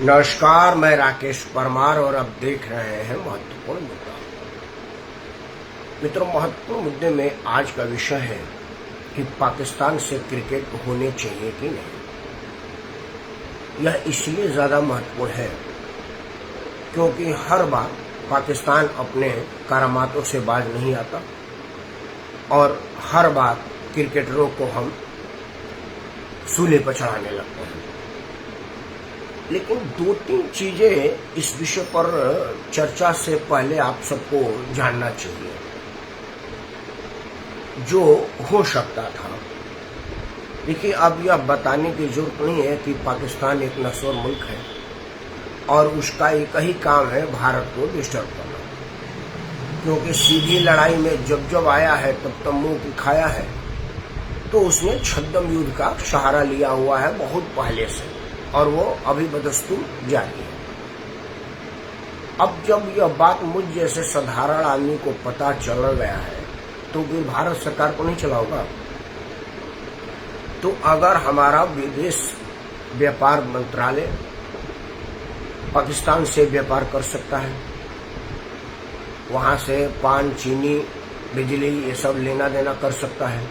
नमस्कार, मैं राकेश परमार और आप देख रहे हैं महत्वपूर्ण मुद्दा। मित्रों, महत्वपूर्ण मुद्दे में आज का विषय है कि पाकिस्तान से क्रिकेट होने चाहिए कि नहीं। यह इसलिए ज्यादा महत्वपूर्ण है क्योंकि हर बार पाकिस्तान अपने करामातों से बाज नहीं आता और हर बार क्रिकेटरों को हम सूले पर चढ़ाने लगते हैं। लेकिन दो तीन चीजें इस विषय पर चर्चा से पहले आप सबको जानना चाहिए जो हो सकता था। देखिए, अब यह बताने की जरूरत नहीं है कि पाकिस्तान एक नस्वर मुल्क है और उसका एक ही काम है भारत को डिस्टर्ब करना, क्योंकि सीधी लड़ाई में जब आया है तब मुंह की खाया है। तो उसने छद्म युद्ध का सहारा लिया हुआ है बहुत पहले से और वो अभी बदस्तूर जारी है। अब जब यह बात मुझ जैसे साधारण आदमी को पता चल गया है तो फिर भारत सरकार को नहीं चला होगा। तो अगर हमारा विदेश व्यापार मंत्रालय पाकिस्तान से व्यापार कर सकता है, वहां से पान, चीनी, बिजली ये सब लेना देना कर सकता है,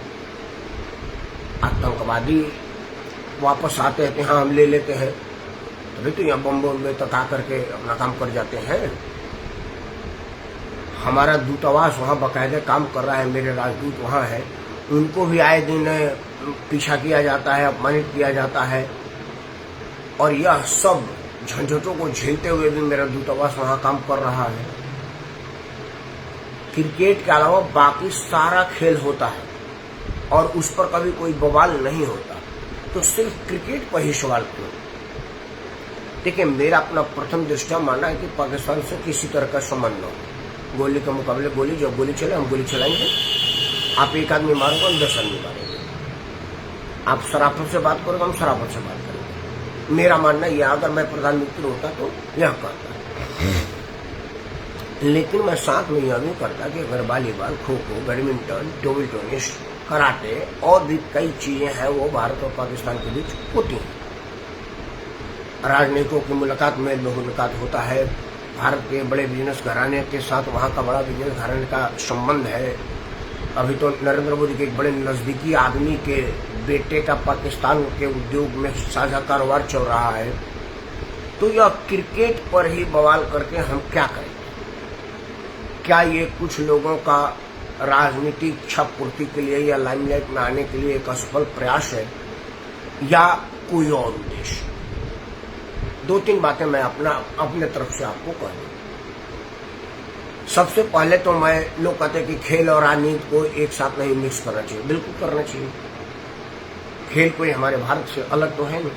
आतंकवादी वापस आते हैं कि हाँ हम ले लेते हैं, तभी तो यहाँ बम्बे तक आकर के अपना काम कर जाते हैं। हमारा दूतावास वहाँ बाकायदे काम कर रहा है, मेरे राजदूत वहाँ है, उनको भी आए दिन पीछा किया जाता है, अपमानित किया जाता है। और यह सब झंझटों को झेलते हुए भी मेरा दूतावास वहाँ काम कर रहा है। क्रिकेट के अलावा बाकी सारा खेल होता है और उस पर कभी कोई बवाल नहीं होता, तो सिर्फ क्रिकेट पर ही सवाल क्यों? देखिए, मेरा अपना प्रथम दृष्टया मानना है कि पाकिस्तान से किसी तरह का संबंध न हो। गोली के मुकाबले गोली, जब गोली चले हम गोली चलाएंगे। आप एक आदमी मारोगे, हम 10 आदमी मारेंगे। आप शराफत से बात करोगे, हम शराफत से बात करेंगे। मेरा मानना यह, अगर मैं प्रधानमंत्री होता तो यह करता। लेकिन मैं साथ में यह नहीं करता कि अगर volleyball, kho kho, badminton, table tennis, karate और भी कई चीजें हैं वो भारत और पाकिस्तान के बीच होती हैं। राजनीतिकों की मुलाकात में मुलाकात होता है, भारत के बड़े बिजनेस घराने के साथ वहाँ का बड़ा बिजनेस घराने का संबंध है। अभी तो नरेंद्र मोदी के एक बड़े नजदीकी आदमी के बेटे का पाकिस्तान के उद्योग में साझा कारोबार चल रहा है। तो यह क्रिकेट पर ही बवाल करके हम क्या करेंगे? क्या ये कुछ लोगों का राजनीतिक इच्छा पूर्ति के लिए या लाइमलाइट में आने के लिए एक असफल प्रयास है या कोई और उद्देश्य? दो तीन बातें मैं अपने तरफ से आपको कह दूं। सबसे पहले तो लोग कहते हैं कि खेल और राजनीति को एक साथ नहीं मिक्स करना चाहिए। बिल्कुल करना चाहिए। खेल कोई हमारे भारत से अलग तो है नहीं,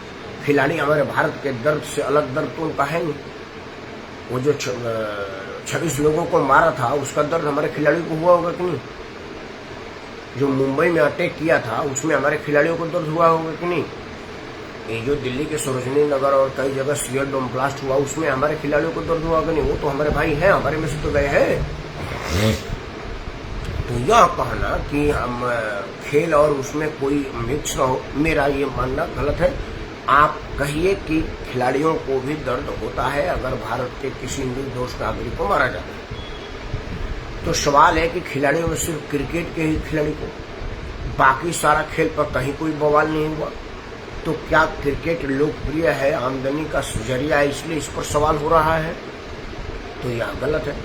खिलाड़ी हमारे भारत के दर्द से अलग दर्द तो उनका है नहीं। वो जो 26 लोगों को मारा था उसका दर्द हमारे खिलाड़ियों को हुआ होगा कि नहीं? जो मुंबई में अटैक किया था उसमें हमारे खिलाड़ियों को दर्द हुआ होगा कि नहीं? ये जो दिल्ली के सरोजनी नगर और कई जगह सीरियल बम ब्लास्ट हुआ उसमें हमारे खिलाड़ियों को दर्द हुआ कि नहीं? वो तो हमारे भाई हैं, हमारे में से तो गए हैं। तो यह कहना कि हम खेल और उसमें कोई मिक्स न हो, मेरा ये मानना गलत है। आप कहिए कि खिलाड़ियों को भी दर्द होता है अगर भारत के किसी निर्दोष नागरिक को मारा जाता है। तो सवाल है कि खिलाड़ियों में सिर्फ क्रिकेट के ही खिलाड़ी को, बाकी सारा खेल पर कहीं कोई बवाल नहीं हुआ। तो क्या क्रिकेट लोकप्रिय है, आमदनी का जरिया है, इसलिए इस पर सवाल हो रहा है? तो यह गलत है।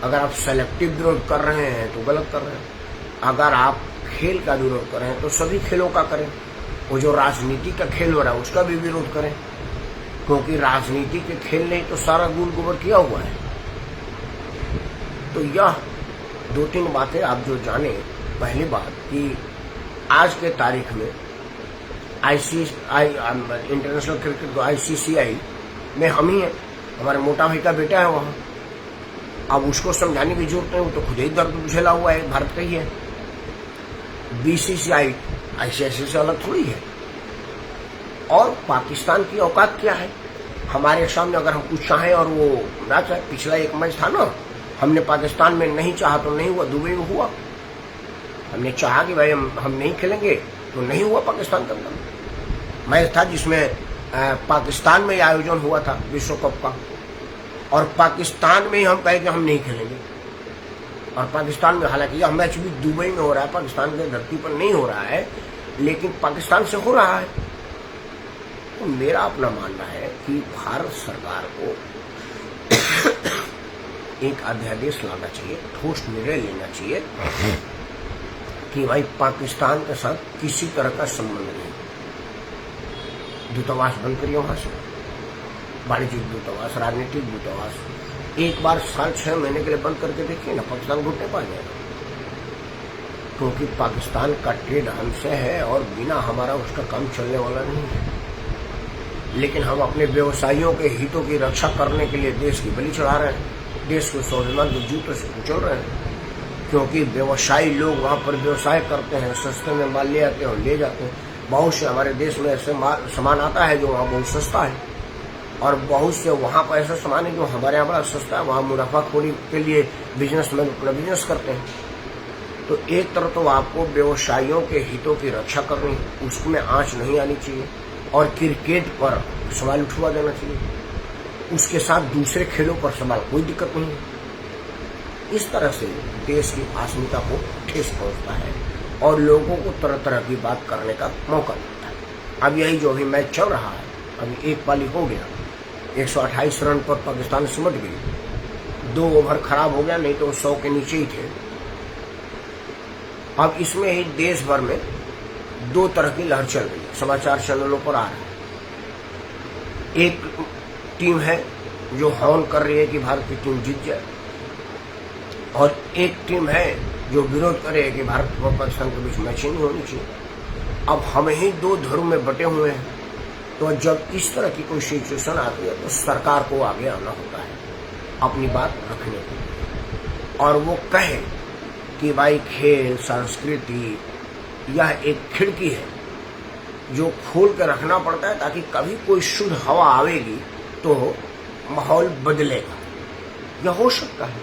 अगर आप सेलेक्टिव विरोध कर रहे हैं तो गलत कर रहे हैं। अगर आप खेल का विरोध कर रहे हैं तो सभी खेलों का करें। वो जो राजनीति का खेल हो रहा है उसका भी विरोध करें, क्योंकि राजनीति के खेल ने तो सारा गुल गोबर किया हुआ है। तो यह दो तीन बातें आप जो जाने। पहली बात कि आज के तारीख में ICCI इंटरनेशनल क्रिकेट ICCI में हम ही हैं, हमारे मोटा भाई का बेटा है वहाँ। अब उसको समझाने की जरूरत नहीं, वो तो खुद ही दर्द झेला हुआ है, भारत का ही है। BCCI ICICI से अलग थोड़ी है। और पाकिस्तान की औकात क्या है? हमारे सामने अगर हम कुछ चाहें और वो ना चाहे, पिछला एक मैच था ना, हमने पाकिस्तान में नहीं चाहा तो नहीं हुआ, दुबई में हुआ। हमने चाहा कि भाई हम नहीं खेलेंगे तो नहीं हुआ पाकिस्तान के अंदर। मैच था जिसमें पाकिस्तान में आयोजन हुआ था विश्व कप का, और पाकिस्तान में ही हम कहे कि हम नहीं खेलेंगे, और पाकिस्तान में, हालांकि यह मैच भी दुबई में हो रहा है, पाकिस्तान की धरती पर नहीं हो रहा है, लेकिन पाकिस्तान से हो रहा है। तो मेरा अपना मानना है कि भारत सरकार को एक अध्यादेश लाना चाहिए, ठोस निर्णय लेना चाहिए कि भाई पाकिस्तान के साथ किसी तरह का संबंध नहीं, दूतावास बंद करिए वहां से, वाणिज्यिक दूतावास, राजनीतिक दूतावास, एक बार साल 6 महीने के लिए बंद करके देखिए ना, पाकिस्तान घुटने पा जाएगा, क्योंकि पाकिस्तान का ट्रेड हमसे है और बिना हमारा उसका काम चलने वाला नहीं है। लेकिन हम अपने व्यवसायियों के हितों की रक्षा करने के लिए देश की बलि चढ़ा रहे हैं, देश को स्वाभिमान के जूतों से कुचल रहे हैं, क्योंकि व्यवसायी लोग वहाँ पर व्यवसाय करते हैं, सस्ते में माल ले आते हैं और ले जाते हैं। बहुत से हमारे देश में ऐसे सामान आता है जो वहाँ बहुत सस्ता है, और बहुत से वहाँ पर ऐसा सामान है जो हमारे यहाँ बड़ा सस्ता है, वहाँ मुनाफाखोरी के लिए बिजनेसमैन अपना बिजनेस करते हैं। तो एक तरफ तो आपको व्यवसायियों के हितों की रक्षा करनी, उसमें आंच नहीं आनी चाहिए, और क्रिकेट पर सवाल उठवा देना चाहिए, उसके साथ दूसरे खेलों पर सवाल, कोई दिक्कत नहीं है। इस तरह से देश की अस्मिता को ठेस पहुंचता है और लोगों को तरह तरह की बात करने का मौका मिलता है। अब यही जो अभी मैच चल रहा है, अभी एक पाली हो गया, 128 रन पर पाकिस्तान सिमट गई, 2 ओवर खराब हो गया, नहीं तो 100 के नीचे ही थे। अब इसमें ही देश भर में 2 तरह की लहर चल रही है, समाचार चैनलों पर आ रहा है। एक टीम है जो हॉर्न कर रही है कि भारत की टीम जीत जाए, और एक टीम है जो विरोध कर रही है कि भारत और पाकिस्तान के बीच मैच ही नहीं होनी चाहिए। अब हम ही 2 धर्म में बटे हुए हैं, तो जब इस तरह की कोई सिचुएशन आती है तो सरकार को आगे आना होता है अपनी बात रखने के लिए, और वो कहे कि भाई खेल संस्कृति यह एक खिड़की है जो खोल कर रखना पड़ता है, ताकि कभी कोई शुद्ध हवा आवेगी तो माहौल बदलेगा। यह हो सकता है,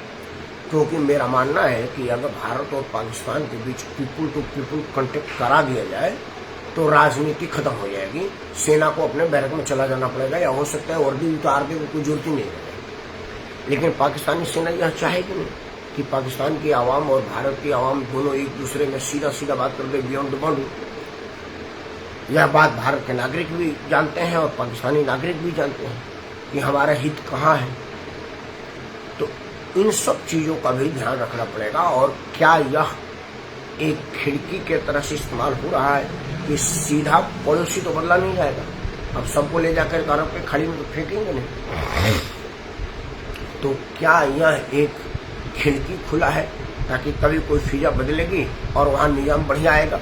क्योंकि मेरा मानना है कि अगर भारत और पाकिस्तान के बीच पीपुल टू पीपुल कॉन्टेक्ट करा दिया जाए तो राजनीति खत्म हो जाएगी, सेना को अपने बैरक में चला जाना पड़ेगा, या हो सकता है वर्दी उतार दे, कोई जरूरत ही नहीं रहेगी। लेकिन पाकिस्तानी सेना यह चाहेगी नहीं कि पाकिस्तान की आवाम और भारत की आवाम दोनों एक दूसरे में सीधा सीधा बात कर दे, बियॉन्ड द बाउंड्री। यह बात भारत के नागरिक भी जानते हैं और पाकिस्तानी नागरिक भी जानते हैं कि हमारा हित कहाँ है। तो इन सब चीजों का भी ध्यान रखना पड़ेगा, और क्या यह एक खिड़की के तरह से इस्तेमाल हो रहा है कि सीधा पड़ोसी तो बदला नहीं जाएगा, अब सबको ले जाकर घरों पे खड़ी में फेंकेंगे नहीं। तो क्या यह एक खिड़की खुला है ताकि कभी कोई फिजा बदलेगी और वहां निजाम बढ़िया आएगा,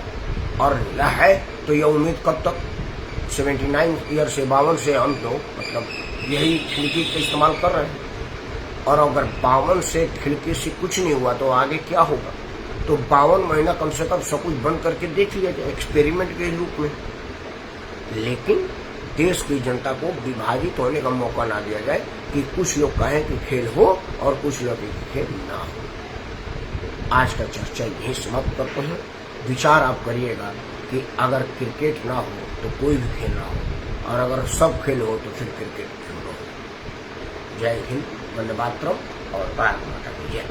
और यह है तो यह उम्मीद कब तक, 79 ईयर से 52 से हम तो मतलब यही खिड़की का इस्तेमाल कर रहे हैं, और अगर 52 से खिड़की से कुछ नहीं हुआ तो आगे क्या होगा। तो 52 महीना कम से कम सब कुछ बंद करके देख लिया जाए एक्सपेरिमेंट के रूप में, लेकिन देश की जनता को विभाजित होने का मौका ना दिया जाए कि कुछ लोग कहें कि खेल हो और कुछ लोग कि खेल ना हो। आज का चर्चा यही समाप्त करते हैं। विचार आप करिएगा कि अगर क्रिकेट ना हो तो कोई भी खेल ना हो, और अगर सब खेल हो तो फिर क्रिकेट क्यों ना हो। जय हिंद, वंदे मातरम और भारत माता की जय।